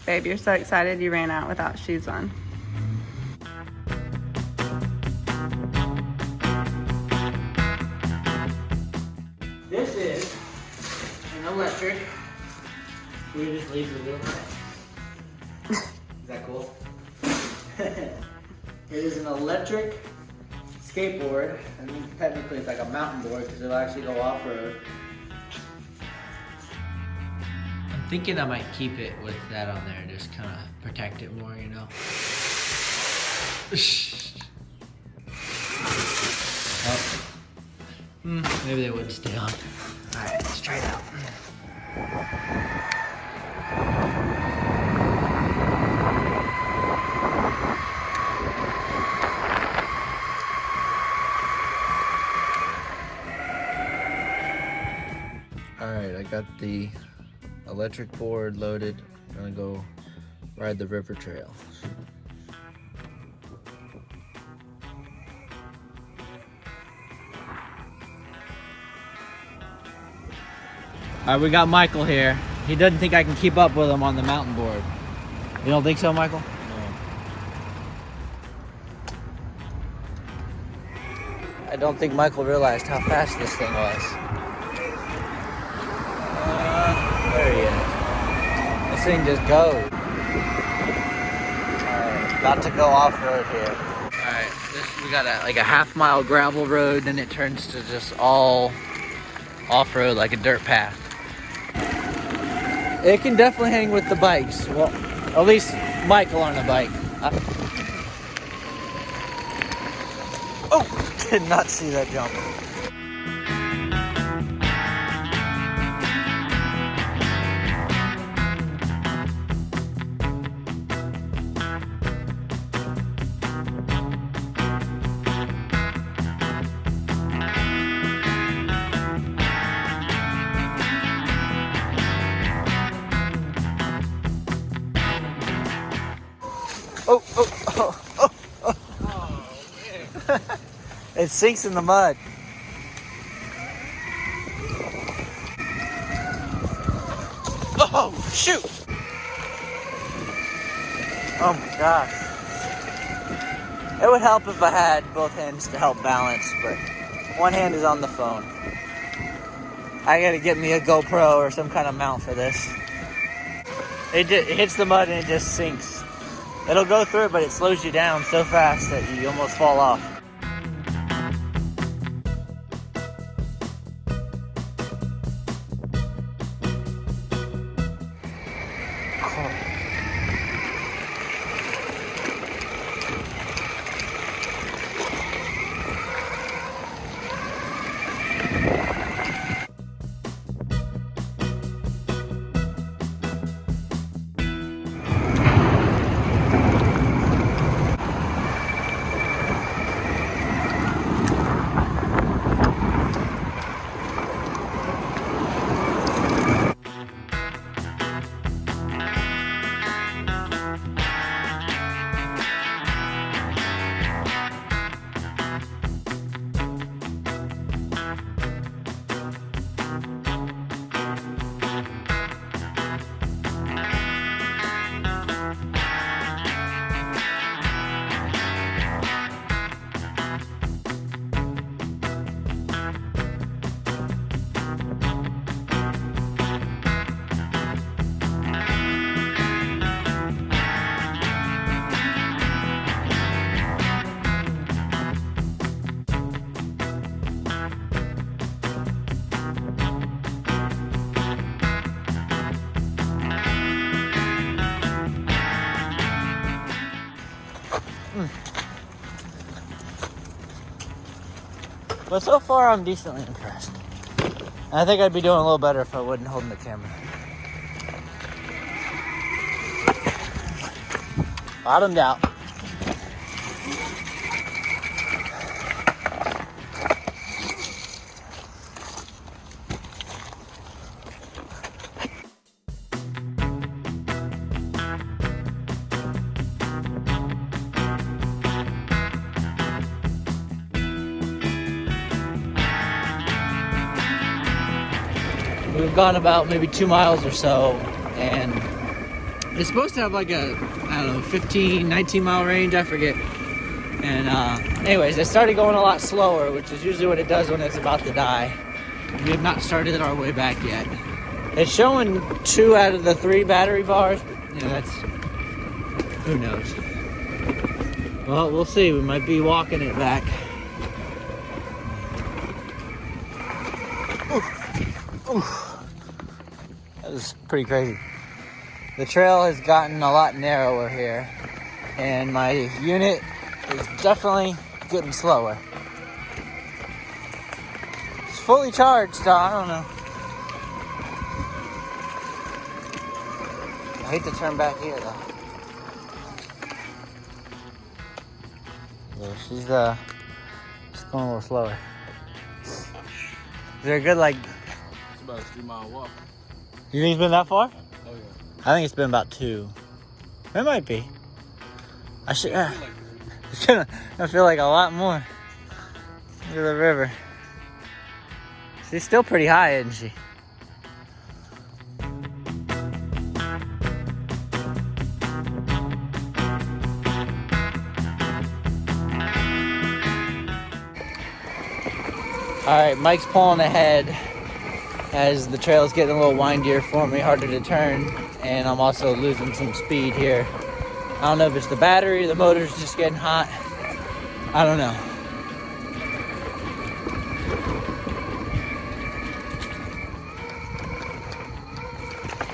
Babe, you're so excited you ran out without shoes on. This is an electric. We just leave the wheel. Is that cool? It is an electric skateboard. I mean, technically it's like a mountain board because it'll actually go off-road. I'm thinking I might keep it with that on there, just kind of protect it more, you know? Oh. Maybe they wouldn't stay on. All right, let's try it out. All right, I got the electric board loaded. I'm gonna go ride the river trail. All right, we got Michael here. He doesn't think I can keep up with him on the mountain board. You don't think so, Michael? No. I don't think Michael realized how fast this thing was. There he is. This thing just goes. Alright, about to go off-road here. Alright, we got like a half-mile gravel road, then it turns to just all off-road, like a dirt path. It can definitely hang with the bikes. Well, at least Michael on a bike. Oh, did not see that jump. Oh, man. It sinks in the mud. Oh, shoot. Oh my gosh. It would help if I had both hands to help balance, but one hand is on the phone. I gotta get me a GoPro or some kind of mount for this. It hits the mud and it just sinks. It'll go through it, but it slows you down so fast that you almost fall off. But so far, I'm decently impressed. I think I'd be doing a little better if I wasn't holding the camera. Bottomed out. We've gone about maybe 2 miles or so, and It's supposed to have like a, I don't know, 15, 19 mile range, I forget. And anyways, it started going a lot slower, which is usually what it does when it's about to die. We have not started our way back yet. It's showing 2 out of the 3 battery bars, but you know, that's, who knows. Well, we'll see. We might be walking it back. Oof. That was pretty crazy. The trail has gotten a lot narrower here, and my unit is definitely getting slower. It's fully charged, so I don't know. I hate to turn back here though. Yeah, she's going a little slower. Is there a good like? It's about a 3-mile walk. You think it's been that far? Oh yeah. I think it's been about 2. It might be. I should. I feel like I feel like a lot more. Look at the river. She's still pretty high, isn't she? All right, Mike's pulling ahead as the trail's getting a little windier for me, harder to turn, and I'm also losing some speed here. I don't know if it's the battery, the motor's just getting hot. I don't know.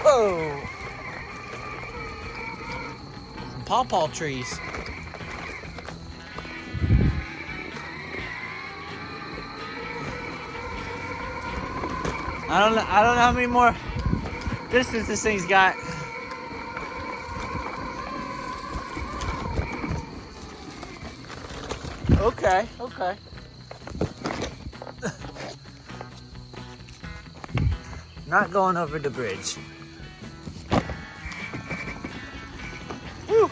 Whoa! Some pawpaw trees. I don't know how many more distance this thing's got. Okay. Not going over the bridge. Woo.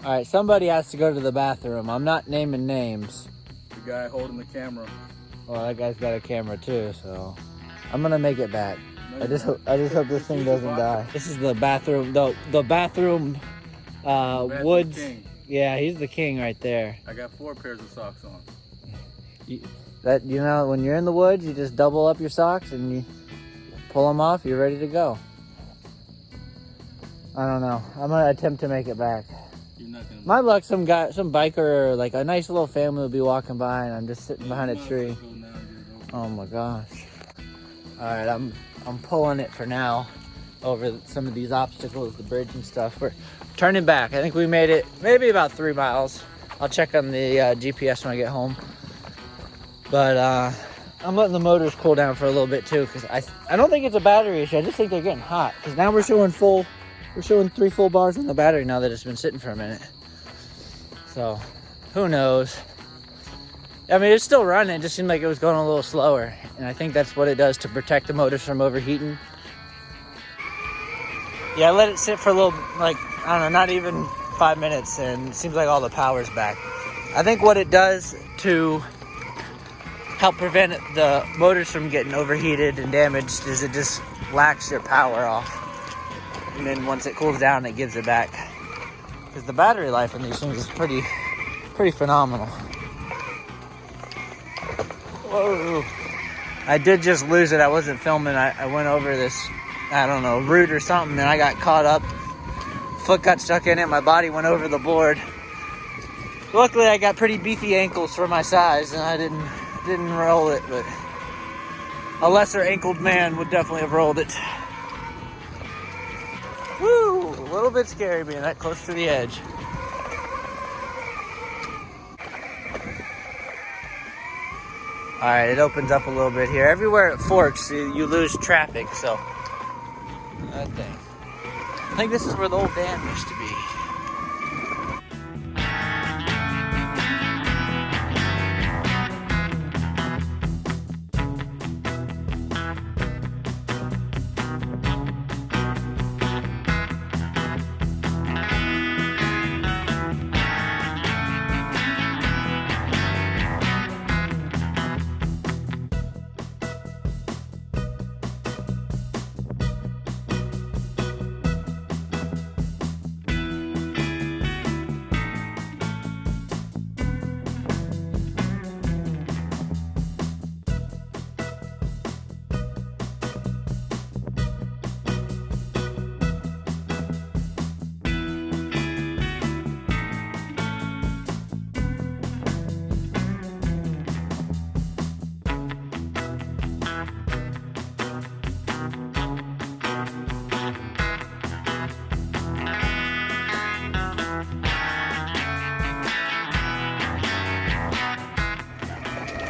All right, somebody has to go to the bathroom. I'm not naming names. the guy holding the camera. Well, that guy's got a camera too, so I'm gonna make it back. I just hope this thing doesn't die. This is the bathroom, the bathroom woods. King. Yeah, he's the king right there. I got 4 pairs of socks on. You know, when you're in the woods, you just double up your socks and you pull them off. You're ready to go. I don't know. I'm gonna attempt to make it back. You're not gonna. My luck, some biker or like a nice little family will be walking by, and I'm just sitting behind a tree. Oh my gosh! All right, I'm pulling it for now over some of these obstacles, the bridge and stuff. We're turning back. I think we made it maybe about 3 miles. I'll check on the GPS when I get home. But I'm letting the motors cool down for a little bit too, because I don't think it's a battery issue. I just think they're getting hot. Because now we're showing 3 full bars on the battery now that it's been sitting for a minute. So who knows? I mean, it's still running. It just seemed like it was going a little slower, and I think that's what it does to protect the motors from overheating. Yeah, I let it sit for a little, like, I don't know, not even 5 minutes, and it seems like all the power's back. I think what it does to help prevent the motors from getting overheated and damaged is it just lacks your power off. And then once it cools down, it gives it back. Because the battery life on these things is pretty phenomenal. Whoa. I did just lose it. I wasn't filming. I went over this, I don't know, root or something, and I got caught up. Foot got stuck in it. My body went over the board. Luckily, I got pretty beefy ankles for my size, and I didn't roll it, but a lesser ankled man would definitely have rolled it. Woo! A little bit scary being that close to the edge. Alright, it opens up a little bit here. Everywhere it forks, you lose traffic, so that thing. I think this is where the old dam used to be.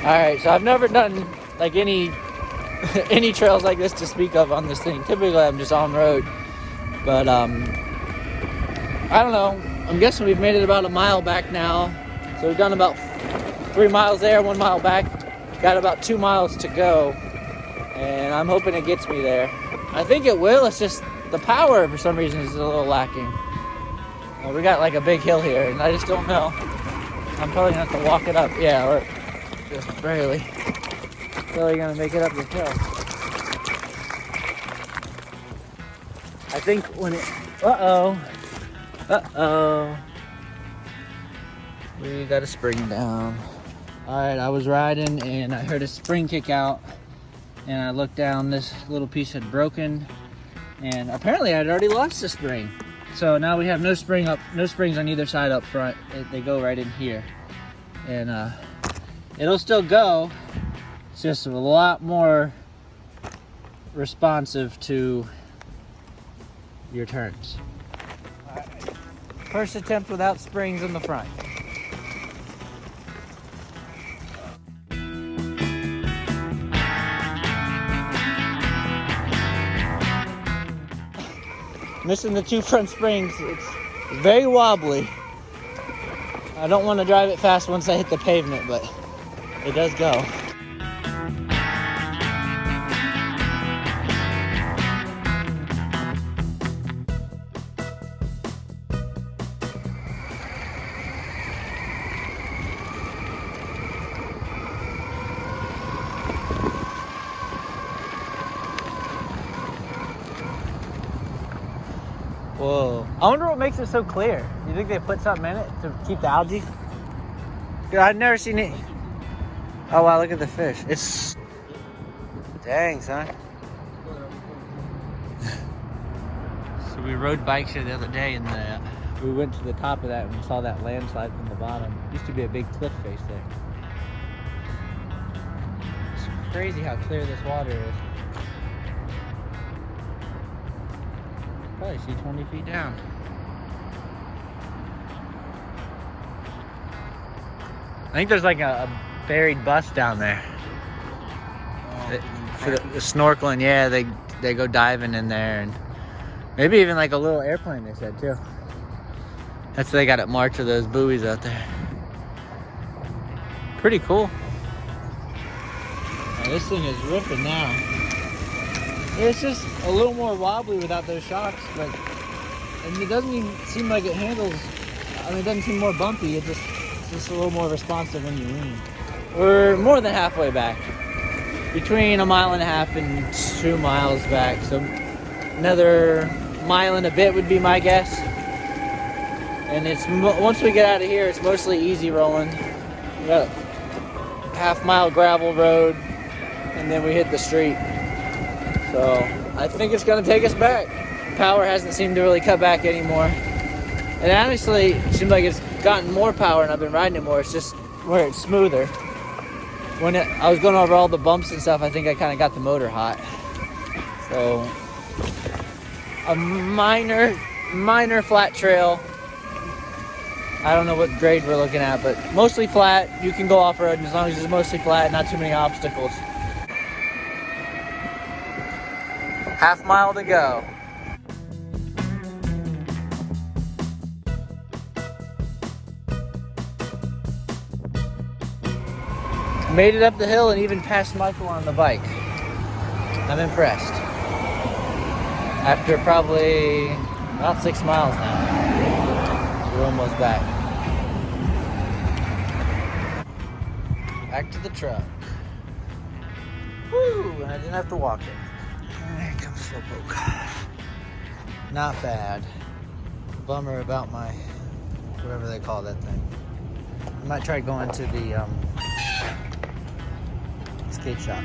Alright, so I've never done like any any trails like this to speak of on this thing. Typically I'm just on road. But I don't know. I'm guessing we've made it about a mile back now. So we've done about 3 miles there, 1 mile back. Got about 2 miles to go. And I'm hoping it gets me there. I think it will. It's just the power for some reason is a little lacking. Well, we got like a big hill here and I just don't know. I'm probably gonna have to walk it up. Yeah, or just barely gonna make it up this hill. I think when it, uh-oh, we got a spring down. All right, I was riding and I heard a spring kick out and I looked down, this little piece had broken and apparently I'd already lost the spring. So now we have no springs on either side up front. They go right in here. And it'll still go, it's just a lot more responsive to your turns. All right. First attempt without springs in the front. Missing the 2 front springs, it's very wobbly. I don't want to drive it fast once I hit the pavement, but it does go. Whoa. I wonder what makes it so clear. You think they put something in it to keep the algae? I've never seen it. Oh wow, look at the fish. It's... Dang, son. So we rode bikes here the other day and we went to the top of that and we saw that landslide from the bottom. Used to be a big cliff face there. It's crazy how clear this water is. Probably see 20 feet down. I think there's like a buried bus down there. For the snorkeling, yeah, they go diving in there, and maybe even like a little airplane, they said too. That's what they got at March of those buoys out there. Pretty cool. Now, this thing is ripping now. It's just a little more wobbly without those shocks, but and it doesn't even seem like it handles. I mean, it doesn't seem more bumpy. It's just a little more responsive when you lean. We're more than halfway back, between 1.5 miles and 2 miles back. So another mile and a bit would be my guess. And it's once we get out of here, it's mostly easy rolling. We got a half-mile gravel road, and then we hit the street. So I think it's gonna take us back. Power hasn't seemed to really cut back anymore. And honestly, it seems like it's gotten more power and I've been riding it more. It's just where it's smoother. When I was going over all the bumps and stuff, I think I kind of got the motor hot. So a minor flat trail. I don't know what grade we're looking at, but mostly flat. You can go off-road as long as it's mostly flat, not too many obstacles. Half mile to go. Made it up the hill and even passed Michael on the bike. I'm impressed. After probably about 6 miles now. We're almost back. Back to the truck. Woo! And I didn't have to walk it. Here comes Slowpoke. Not bad. Bummer about my, whatever they call that thing. I might try going to the skate shop.